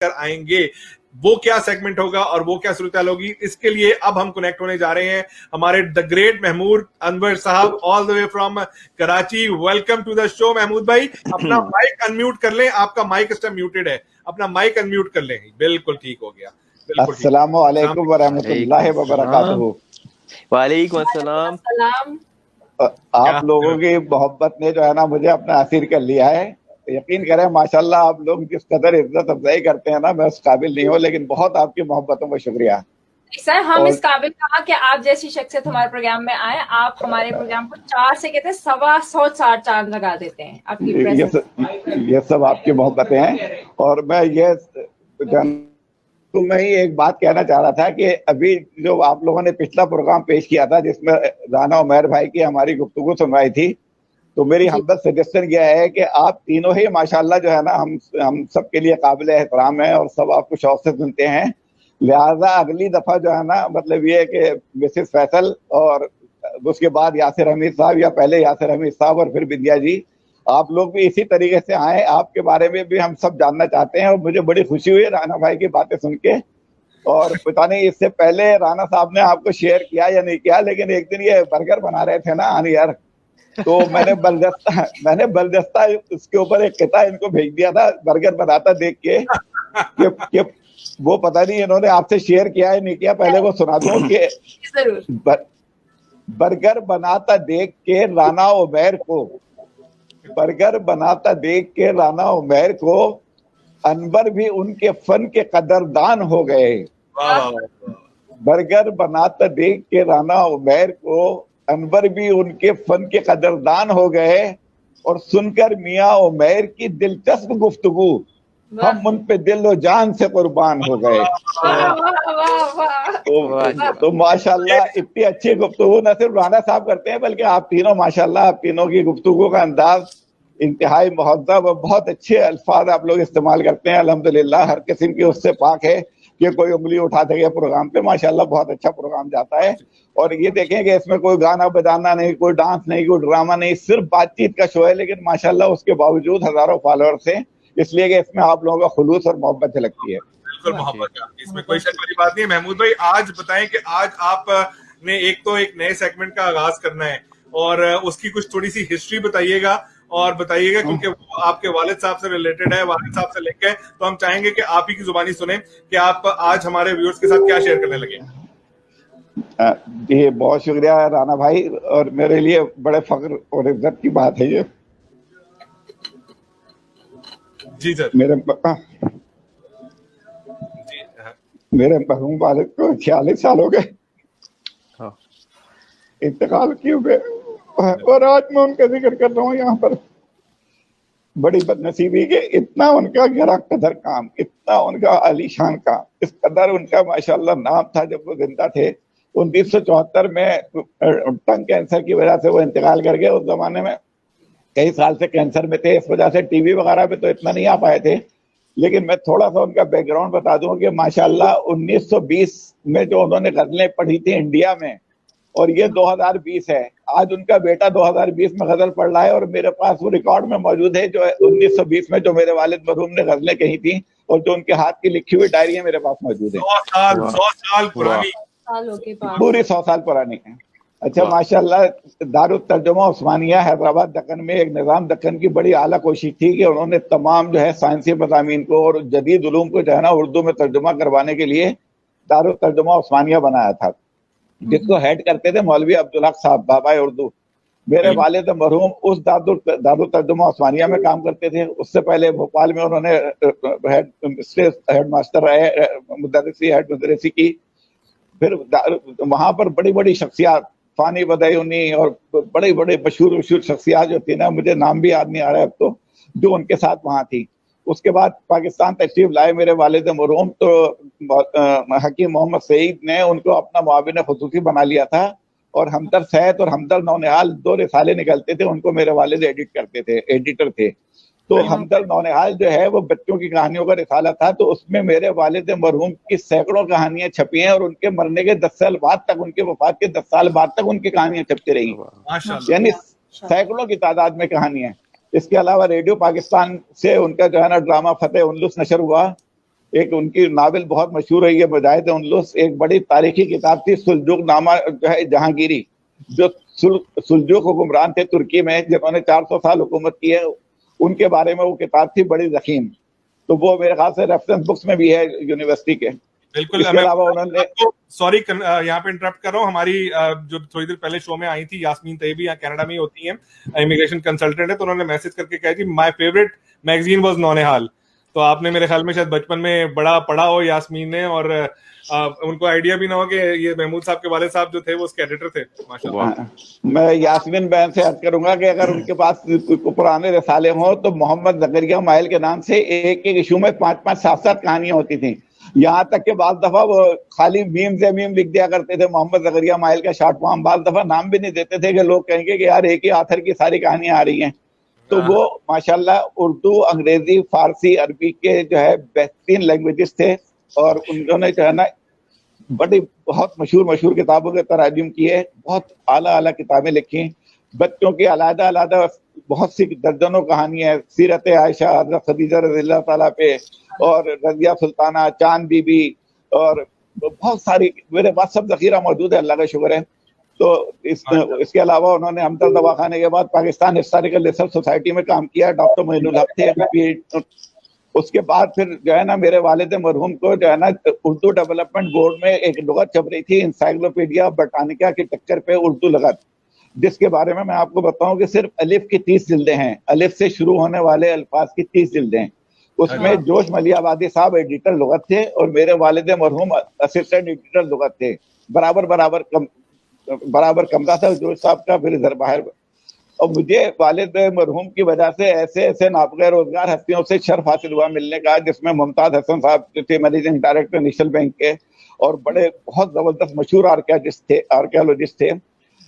کر آئیں گے. وہ کیا سیگمنٹ ہوگا اور وہ کیا صورتحال ہوگی, اس کے لیے اب ہم کنیکٹ ہونے جا رہے ہیں ہمارے دا گریٹ محمود انور صاحب all the way from Karachi. Welcome to the show Mahmood بھائی. اپنا مائک انمیوٹ کر لیں, آپ کا مائک اس ٹائم میوٹڈ ہے, اپنا مائک انمیوٹ کر لیں. بالکل ٹھیک ہو گیا. السلام علیکم ورحمۃ اللہ وبرکاتہ. وعلیکم السلام. آپ لوگوں کی محبت نے جو ہے نا مجھے اپنا اسیر کر لیا ہے. یقین کریں ماشاءاللہ آپ لوگ جس قدر عزت افزائی کرتے ہیں نا, میں اس قابل نہیں ہوں, لیکن بہت آپ کی محبتوں کا شکریہ. سر ہم اس قابل کہا کہ آپ جیسی شخصیت ہمارے پروگرام میں آئے. آپ ہمارے پروگرام کو 4 سے کہتے ہیں 125 چاند لگا دیتے ہیں. آپ کی یہ سب آپ کی محبتیں ہیں. اور میں ہی ایک بات کہنا چاہ رہا تھا کہ ابھی جو آپ لوگوں نے پچھلا پروگرام پیش کیا تھا جس میں رانا عمیر بھائی کی ہماری گفتگو سنوائی تھی, تو میری ہمدرد سجیشن یہ ہے کہ آپ تینوں ہی ماشاءاللہ جو ہے نا ہم سب کے لیے قابل احترام ہیں اور سب آپ کو شوق سے سنتے ہیں. لہذا اگلی دفعہ جو ہے نا مطلب یہ ہے کہ مسز فیصل اور اس کے بعد یاسر حمید صاحب, یا پہلے یاسر حمید صاحب اور پھر بندیا جی, آپ لوگ بھی اسی طریقے سے آئیں. آپ کے بارے میں بھی ہم سب جاننا چاہتے ہیں. اور مجھے بڑی خوشی ہوئی رانا بھائی کی باتیں سن کے. اور پتہ نہیں اس سے پہلے رانا صاحب نے آپ کو شیئر کیا یا نہیں کیا, لیکن ایک دن یہ برگر بنا رہے تھے نا یار, تو میں نے بلدستہ اس کے اوپر ایک قطعہ ان کو بھیج دیا تھا برگر بناتا دیکھ کے کہ وہ پتہ نہیں انہوں نے آپ سے شیئر کیا یا نہیں کیا. پہلے وہ سنا دوں کہ برگر بناتا دیکھ کے رانا عمیر کو, برگر بناتا دیکھ کے رانا عمیر کو انور بھی ان کے فن کے قدردان ہو گئے. برگر بناتا دیکھ کے رانا عمیر کو انور بھی ان کے فن کے قدردان ہو گئے. اور سن کر میاں عمیر کی دلچسپ گفتگو ہم ان پہ دل و جان سے قربان ہو گئے. تو ماشاءاللہ اتنی اچھی گفتگو نہ صرف رانا صاحب کرتے ہیں بلکہ آپ تینوں ماشاءاللہ, آپ تینوں کی گفتگو کا انداز انتہائی مہذب اور بہت اچھے الفاظ آپ لوگ استعمال کرتے ہیں. الحمدللہ ہر قسم کی اس سے پاک ہے کہ کوئی انگلی اٹھاتے گئے پروگرام پہ. ماشاءاللہ بہت اچھا پروگرام جاتا ہے. اور یہ دیکھیں کہ اس میں کوئی گانا بجانا نہیں, کوئی ڈانس نہیں, کوئی ڈرامہ نہیں, صرف بات چیت کا شو ہے. لیکن ماشاءاللہ اس کے باوجود ہزاروں فالوورز ہیں, اس لیے کہ اس میں آپ لوگوں کا خلوص اور محبت جھلکتی ہے. بالکل محبت ہے, اس میں کوئی شک والی بات نہیں ہے. محمود بھائی آج بتائیں کہ آج آپ نے ایک نئے سیگمنٹ کا آغاز کرنا ہے, اور اس کی کچھ تھوڑی سی ہسٹری بتائیے گا, اور بتائیے گا کیونکہ وہ آپ کے والد صاحب سے ریلیٹڈ ہے, والد صاحب سے لے کے, تو ہم چاہیں گے کہ آپ ہی کی زبانی سنیں کہ آپ آج ہمارے ویورز کے ساتھ کیا شیئر کرنے لگے. جی بہت شکریہ رانا بھائی, اور میرے لیے بڑے فخر اور عزت کی بات ہے یہ. جی سر. میرے مرحوم والد کو 46 سال ہو گئے انتقال کیے ہوئے, اور آج میں ان کا ذکر کر رہا ہوں یہاں پر. بڑی بد نصیبی کہ اتنا ان کا گرا قدر کام, اتنا ان کا عالی شان کام, اس قدر ان کا ماشاءاللہ نام تھا جب وہ زندہ تھے. 1974 میں ٹنگ کینسر کی وجہ سے وہ انتقال کر گئے. اس زمانے میں کئی سال سے کینسر میں تھے, اس وجہ سے ٹی وی وغیرہ پہ تو اتنا نہیں آ پائے تھے. لیکن میں تھوڑا سا ان کا بیک گراؤنڈ بتا دوں کہ ماشاءاللہ 1920 میں جو انہوں نے غزلیں پڑھی تھی انڈیا میں, اور یہ 2020 ہے, آج ان کا بیٹا 2020 میں غزل پڑھ رہا ہے. اور میرے پاس وہ ریکارڈ میں موجود ہے جو 1920 میں جو میرے والد مرحوم نے غزلیں کہی تھیں, اور جو ان کے ہاتھ کی لکھی ہوئی ڈائریاں میرے پاس موجود ہیں. 100 سال پرانی, پوری 100 سال پرانی ہے. اچھا ماشاءاللہ دارالترجمہ عثمانیہ حیدرآباد دکن میں ایک نظام دکن کی بڑی اعلیٰ کوشش تھی کہ انہوں نے تمام جو ہے سائنسی مضامین کو اور جدید علوم کو جو ہے نا اردو میں ترجمہ کروانے کے لیے دارالترجمہ عثمانیہ بنایا تھا, جس کو ہیڈ کرتے تھے مولوی عبدالحق صاحب بابا اردو. میرے والد مرحوم اس دارالترجمہ عثمانیہ میں کام کرتے تھے. اس سے پہلے بھوپال میں انہوں نے ہیڈ ماسٹر رہے, ہیڈ مدرسی کی. پھر وہاں پر بڑی بڑی شخصیات فانی بدیونی اور بڑے بڑے مشہور شخصیات جو تھی نا, مجھے نام بھی یاد نہیں آ رہا ہے اب تو, جو ان کے ساتھ وہاں تھی. اس کے بعد پاکستان تشریف لائے میرے والد مرحوم, تو حکیم محمد سعید نے ان کو اپنا معاون خصوصی بنا لیا تھا. اور ہمدرد صحت اور ہمدرد نونہال 2 رسالے نکلتے تھے, ان کو میرے والد ایڈٹ کرتے تھے, ایڈیٹر تھے. تو ہمدرد نونہال جو ہے وہ بچوں کی کہانیوں کا رسالہ تھا, تو اس میں میرے والد مرحوم کی سینکڑوں کہانیاں چھپی ہیں, اور ان کے مرنے کے 10 سال بعد تک, ان کے وفات کے 10 سال بعد تک ان کی کہانیاں چھپتی رہی, یعنی سینکڑوں کی تعداد میں کہانیاں. اس کے علاوہ ریڈیو پاکستان سے ان کا جو ہے نا ڈرامہ فتح انلس نشر ہوا, ایک ان کی ناول بہت مشہور ہے یہ مجاہد اندلس، ایک بڑی تاریخی کتاب تھی سلجوق نامہ جو ہے جہانگیری، جو سلجوق حکمران تھے ترکی میں جنہوں نے 400 سال حکومت کی ہے، ان کے بارے میں وہ کتاب تھی بڑی ضخیم، تو وہ میرے خیال سے ریفرنس بکس میں بھی ہے یونیورسٹی کے. بالکل. اس کے علاوہ انہوں نے سوری یہاں پہ انٹرپٹ کر رہا ہوں، ہماری جو تھوڑی دیر پہلے شو میں آئی تھی یاسمین طیبی، یہاں کینیڈا میں ہی ہوتی ہیں، امیگریشن کنسلٹنٹ ہے، تو انہوں نے میسج کر کے کہا جی مائی فیوریٹ میگزین واز نونہال. تو آپ نے میرے خیال میں شاید بچپن میں بڑا پڑھا ہو یاسمین نے، اور ان کو آئیڈیا بھی نہ ہو کہ یہ محمود صاحب کے والد صاحب جو تھے وہ اس کے ایڈیٹر تھے. ماشاءاللہ. میں یاسمین بہن سے عرض کروں گا کہ اگر ان کے پاس پرانے رسالے ہوں تو محمد زکریا مائل کے نام سے ایک ایک ایشو میں 5-5 7-7 کہانیاں ہوتی تھیں، یہاں تک کہ بعض دفعہ وہ خالی میم سے میم لکھ دیا کرتے تھے محمد زکریا مائل کا شارٹ فارم، بعض دفعہ نام بھی نہیں دیتے تھے کہ لوگ کہیں گے کہ یار ایک ہی آتھر کی ساری کہانیاں آ رہی ہیں. تو وہ ماشاءاللہ اردو، انگریزی، فارسی، عربی کے جو ہے بہترین لینگویجز تھے، اور انہوں نے جو ہے نا بڑی بہت مشہور کتابوں کے تراجم کیے، بہت اعلیٰ کتابیں لکھی، بچوں کی علیحدہ بہت سی درجنوں کہانیاں، سیرت عائشہ، حضرت خدیجہ رضی اللہ تعالیٰ پہ، اور رضیہ سلطانہ، چاند بی بی، اور بہت ساری میرے پاس سب ذخیرہ موجود ہے، اللہ کا شکر ہے. تو اس کے علاوہ انہوں نے ہمدرد دواخانے کے بعد پاکستان ہسٹوریکل ریسرچ سوسائٹی میں کام کیا، ڈاکٹر معین الحق تھے. اس کے بعد پھر جو ہے نا میرے والد مرحوم کو جو ہے نا اردو ڈیولپمنٹ بورڈ میں ایک لغت چھپ رہی تھی انسائکلوپیڈیا برٹانیکا کے چکر پہ، اردو لغت، جس کے بارے میں آپ کو بتاؤں کہ صرف الف کی 30 جلدیں ہیں، الف سے شروع ہونے والے الفاظ کی 30 جلدیں. اس میں جوش ملی آبادی صاحب ایڈیٹر لغت تھے اور میرے والد مرحوم اسسٹنٹ ایڈیٹر لغت تھے. برابر کمرہ تھا جوش صاحب کا، پھر ادھر باہر. اور مجھے والد مرحوم کی وجہ سے ایسے نابغہ روزگار ہستیوں سے شرف حاصل ہوا ملنے کا، جس میں ممتاز حسن صاحب جو تھے منیجنگ ڈائریکٹر نیشنل بینک کے، اور بڑے بہت زبردست مشہور آرکیالوجسٹ تھے.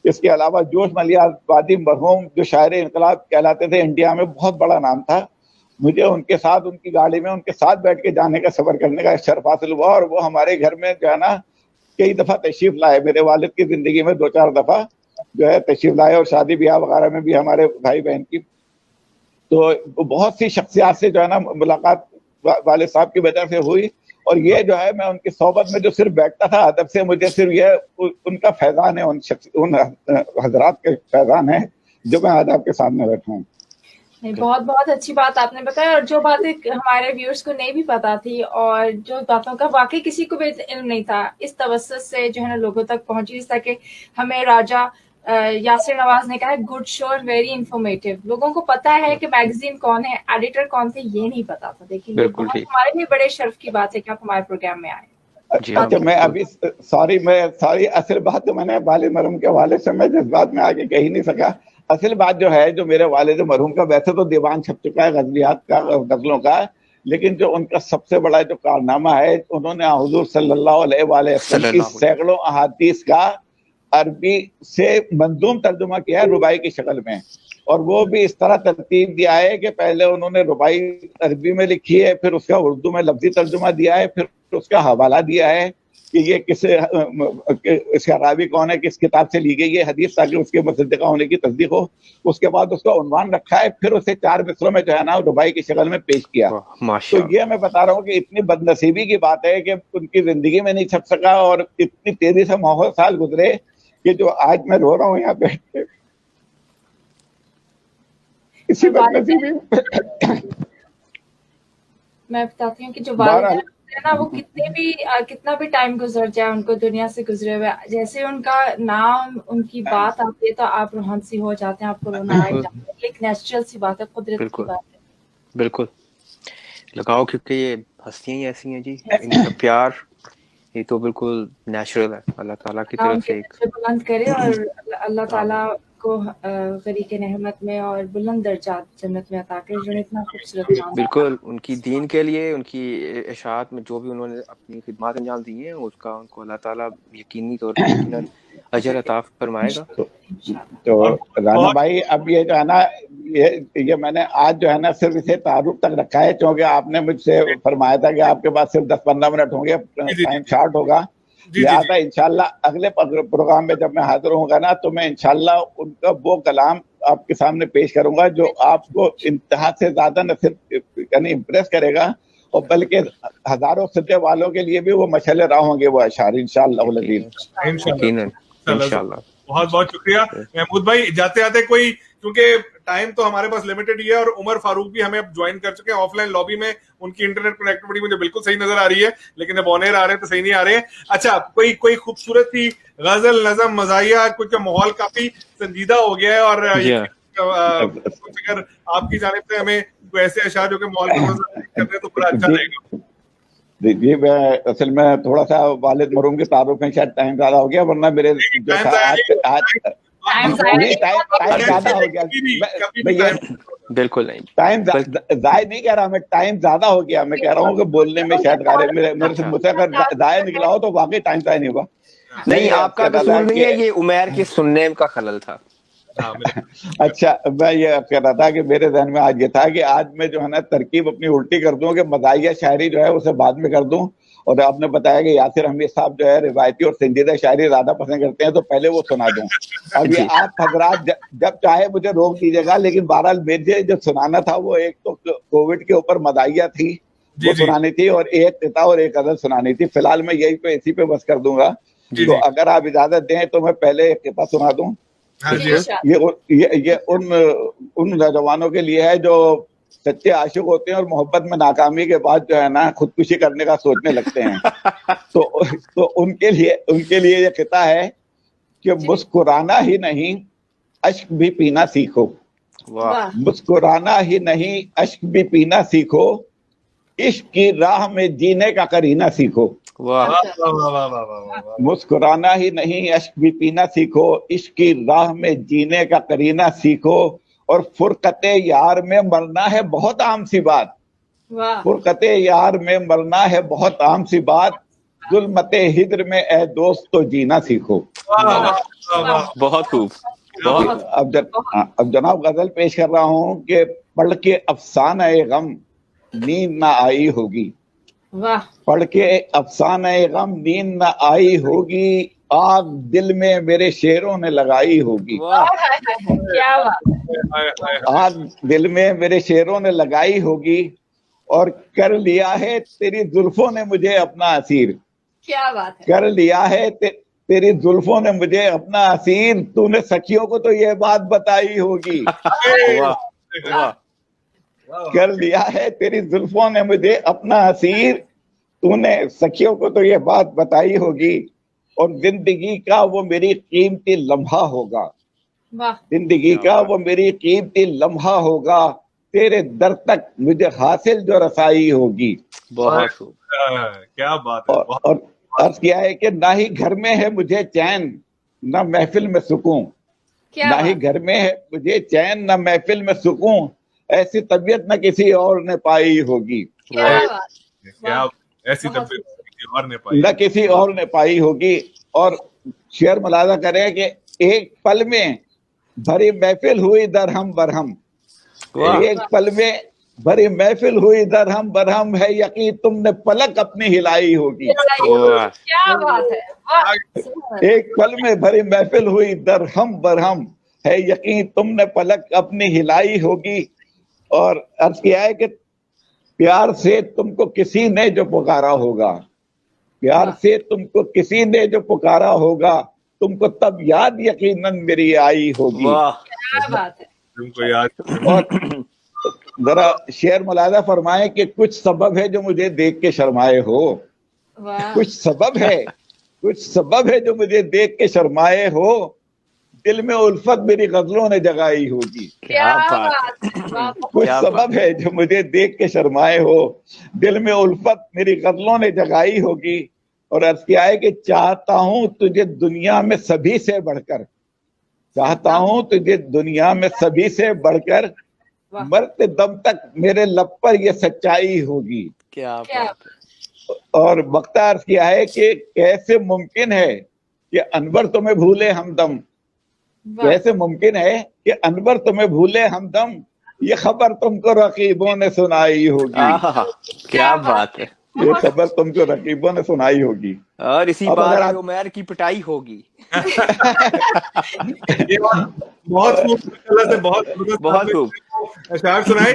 اس کے علاوہ جوش ملی آبادی مرحوم جو شاعر انقلاب کہلاتے تھے، انڈیا میں بہت بڑا نام تھا. مجھے ان کے ساتھ، ان کی گاڑی میں ان کے ساتھ بیٹھ کے جانے کا، سفر کرنے کا شرف حاصل ہوا، اور وہ ہمارے گھر میں جو ہے نا کئی دفعہ تشریف لائے. میرے والد کی زندگی میں 2-4 دفعہ جو ہے تشریف لائے، اور شادی بیاہ وغیرہ میں بھی ہمارے بھائی بہن کی. تو بہت سی شخصیات سے جو ہے نا ملاقات والد صاحب کی وجہ سے ہوئی، اور یہ جو ہے میں ان کی صحبت میں جو صرف بیٹھتا تھا ادب سے، مجھے صرف یہ ان کا فیضان ہے، ان حضرات کے فیضان ہے جو میں آج آپ کے سامنے بیٹھا ہوں. بہت بہت اچھی بات آپ نے بتایا، اور جو باتیں ہمارے ویورز کو نہیں بھی پتا تھی، اور جو باتوں کا واقعی کسی کو بھی علم نہیں تھا، اس توسط سے جو ہے نا لوگوں تک پہنچی، جس طرح کہ ہمیں راجہ یاسر نواز نے کہا ہے گڈ شو اور ویری انفارمیٹیو. لوگوں کو پتا ہے کہ میگزین کون ہے، ایڈیٹر کون تھے، یہ نہیں پتا تھا. لیکن ہمارے لیے بڑے شرف کی بات ہے کہ آپ ہمارے پروگرام میں آئے. اچھا میں ابھی سوری اصل بات تو میں نے والد مرحوم کے والد سے میں جذبات میں آگے کہہ نہیں سکا. اصل بات جو ہے، جو میرے والد مرحوم کا ویسے تو دیوان چھپ چکا ہے غزلیات کا، غزلوں کا، لیکن جو ان کا سب سے بڑا جو کارنامہ ہے، انہوں نے حضور صلی اللہ علیہ وآلہ وسلم کی سینکڑوں احادیث کا عربی سے منظوم ترجمہ کیا ہے رباعی کی شکل میں. اور وہ بھی اس طرح ترتیب دیا ہے کہ پہلے انہوں نے رباعی عربی میں لکھی ہے، پھر اس کا اردو میں لفظی ترجمہ دیا ہے، پھر اس کا حوالہ دیا ہے کہ یہ اس کا راوی کون ہے، کس کتاب سے لی گئی ہے حدیث، تاکہ اس کے مصدقہ ہونے کی تصدیق ہو. اس کے بعد اس کا عنوان رکھا ہے، پھر اسے 4 مصروں میں جو ہے نا رباعی کی شکل میں پیش کیا. تو یہ میں بتا رہا ہوں کہ اتنی بد نصیبی کی بات ہے کہ ان کی زندگی میں نہیں چھپ سکا، اور اتنی تیزی سے بہت سال گزرے کہ جو آج میں رو رہا ہوں یہاں پہ اسی بد نصیبی. میں بتاتی ہوں کہ جو والد ہے نا، وہ کتنا بھی ٹائم گزر جائے ان کو دنیا سے گزرے ہوئے، جیسے ان کا نام، ان کی بات آتی ہے تو آپ روحان سی ہو جاتے ہیں، آپ کو رونا آ جاتا ہے. ایک نیچرل سی بات ہے، قدرت کی بات ہے. بالکل لگاؤ، کیونکہ یہ ہستیاں ہی ایسی ہیں جی، ان کا پیار یہ تو بالکل نیچرل ہے، اللہ تعالیٰ کی طرف سے بلند کرے، اور اللہ تعالیٰ کو غریق نعمت میں اور بلند درجات جنت میں عطا کرے، جو اتنا خوبصورت نام. بالکل ان کی دین کے لیے، ان کی اشاعت میں جو بھی انہوں نے اپنی خدمات انجام دی ہیں، اس کا ان کو اللہ تعالیٰ یقینی طور پر یقیناً اجر عطا فرمائے گا. تو رانا بھائی، اب یہ جو ہے نا، یہ میں نے آج جو ہے نا صرف اسے تعارف تک رکھا ہے، کیونکہ آپ نے مجھ سے فرمایا تھا کہ آپ کے پاس صرف 10-15 منٹ ہوں گے، ٹائم شارٹ ہوگا. لہٰذا انشاءاللہ اگلے پروگرام میں جب میں حاضر ہوں گا نا، تو میں انشاءاللہ ان کا وہ کلام آپ کے سامنے پیش کروں گا جو آپ کو انتہا سے زیادہ نہ صرف یعنی امپریس کرے گا، اور بلکہ ہزاروں سدے والوں کے لیے بھی وہ مشعل راہ ہوں گے وہ اشعار انشاءاللہ العزیز. انشاءاللہ. بہت بہت شکریہ محمود بھائی. جاتے آتے کوئی, کیونکہ ٹائم تو ہمارے پاس لمیٹڈ ہی ہے, اور عمر فاروق بھی ہمیں اب جوائن کر چکے ہیں آف لائن لابی میں. ان کی انٹرنیٹ کنیکٹیوٹی مجھے بالکل صحیح نظر آ رہی ہے, لیکن جب آن ایئر آ رہے ہیں تو صحیح نہیں آ رہے ہیں. اچھا, کوئی خوبصورت سی غزل, نظم, مزاحیہ, کچھ ماحول کافی سنجیدہ ہو گیا ہے, اور کچھ اگر آپ کی جانب سے ہمیں کوئی ایسے اشعار جو کہ ماحول کو کر رہے ہیں تو بڑا اچھا رہے گا. جی میں اصل میں تھوڑا سا والد مرحوم کے تعارف میں شاید ٹائم زیادہ ہو گیا, ورنہ میرے جو تھا ٹائم زیادہ ہو گیا. بالکل نہیں, ٹائم ضائع نہیں کہہ رہا میں, ٹائم زیادہ ہو گیا. میں کہہ رہا ہوں کہ بولنے میں شاید میرے سے مجھ سے اگر ضائع نکلا ہو تو واقعی ٹائم ضائع نہیں ہوا. نہیں آپ کا قصور نہیں ہے, یہ عمیر کے سننے کا خلل تھا. اچھا, میں یہ کہہ رہا تھا کہ میرے ذہن میں آج یہ تھا کہ آج میں جو ہے نا ترکیب اپنی الٹی کر دوں کہ مزاحیہ شاعری جو ہے اسے بعد میں کر دوں. اور آپ نے بتایا کہ یاسر حمید صاحب جو ہے روایتی اور سنجیدہ شاعری زیادہ پسند کرتے ہیں, تو پہلے وہ سنا دوں. اب یہ آپ حضرات جب چاہے مجھے روک دیجیے گا, لیکن بہرحال مجھے جو سنانا تھا وہ ایک تو کووڈ کے اوپر مزاحیہ تھی وہ سنانی تھی, اور ایک قطعہ اور ایک غزل سنانی تھی. فی الحال میں یہی پہ اسی پہ بس کر دوں گا. تو اگر آپ اجازت دیں تو میں پہلے ایک قطعہ سنا دوں. یہ ان نوجوانوں کے لیے ہے جو سچے عاشق ہوتے ہیں اور محبت میں ناکامی کے بعد جو ہے نا خودکشی کرنے کا سوچنے لگتے ہیں. تو ان کے لیے یہ قطعہ ہے کہ مسکرانا ہی نہیں اشک بھی پینا سیکھو. مسکرانا ہی نہیں اشک بھی پینا سیکھو, عشق کی راہ میں جینے کا کرینہ سیکھو. مسکرانا ہی نہیں اشک بھی پینا سیکھو, عشق کی راہ میں جینے کا کرینہ سیکھو, اور فرقت یار میں مرنا ہے بہت عام سی بات. فرقت یار میں مرنا ہے بہت عام سی بات, ظلمت ہجر میں اے دوست تو جینا سیکھو. بہت خوب. اب جناب غزل پیش کر رہا ہوں کہ پڑھ کے افسانہ غم نیند نہ آئی ہوگی. پڑھ کے افسانہ غم نیند نہ آئی ہوگی, آگ دل میں میرے شعروں نے لگائی ہوگی. آگ دل میں میرے شعروں نے لگائی ہوگی, اور کر لیا ہے تیری زلفوں نے مجھے اپنا اسیر. کر لیا ہے تیری زلفوں نے مجھے اپنا اسیر, تو نے سکھیوں کو تو یہ بات بتائی ہوگی. کر لیا ہے تیری زلفوں نے مجھے اپنا اسیر, تو نے سکھیوں کو تو یہ بات بتائی ہوگی, اور زندگی کا وہ میری قیمتی لمحہ ہوگا. زندگی کا وہ میری قیمتی لمحہ ہوگا, تیرے در تک مجھے حاصل جو رسائی ہوگی. کیا بات ہے. اور عرض کیا ہے کہ نہ ہی گھر میں ہے مجھے چین نہ محفل میں سکون. نہ ہی گھر میں ہے مجھے چین نہ محفل میں سکون, ایسی طبیعت نہ کسی اور نے پائی ہوگی. ایسی طبیعت نہ کسی اور نے پائی ہوگی. اور شعر ملاحظہ کریں کہ ایک پل میں بھری محفل ہوئی درہم برہم. ایک پل میں بھری محفل ہوئی درہم برہم, ہے یقین تم نے پلک اپنی ہلائی ہوگی. ایک پل میں بھری محفل ہوئی درہم برہم, ہے یقین تم نے پلک اپنی ہلائی ہوگی. اور عرض کیا ہے کہ پیار سے تم کو کسی نے جو پکارا ہوگا, پیار سے تم کو کسی نے جو پکارا ہوگا, تم کو تب یاد یقیناً میری آئی ہوگی. تم کو یاد. اور ذرا شعر ملاحظہ فرمائیں کہ کچھ سبب ہے جو مجھے دیکھ کے شرمائے ہو. کچھ سبب ہے جو مجھے دیکھ کے شرمائے ہو, دل میں الفت میری غزلوں نے جگائی ہوگی. کچھ سبب ہے جو مجھے دیکھ کے شرمائے ہو, دل میں الفت میری غزلوں نے جگائی ہوگی. اور عرض کیا ہے کہ چاہتا ہوں تجھے دنیا میں سبھی سے بڑھ کر, چاہتا ہوں تجھے دنیا میں سبھی سے بڑھ کر, مرتے دم تک میرے لب پر یہ سچائی ہوگی. اور وقتہ عرض کیا ہے کہ کیسے ممکن ہے کہ انور تمہیں بھولے ہمدم, کیسے ممکن ہے کہ انور تمہیں بھولے ہمدم, یہ خبر تم کو رقیبوں نے سنائی ہوگی. کیا بات ہے. یہ خبر تم کو رقیبوں نے سنائی ہوگی, اور اسی بات میں عمیر کی پٹائی ہوگی. بہت خوب, بہت خوب. اشعار سنائیں.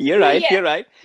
You're right, you're right.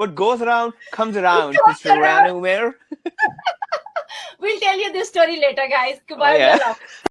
what goes around comes around, Mr. Ranu Umair. We'll tell you this story later, guys. Goodbye.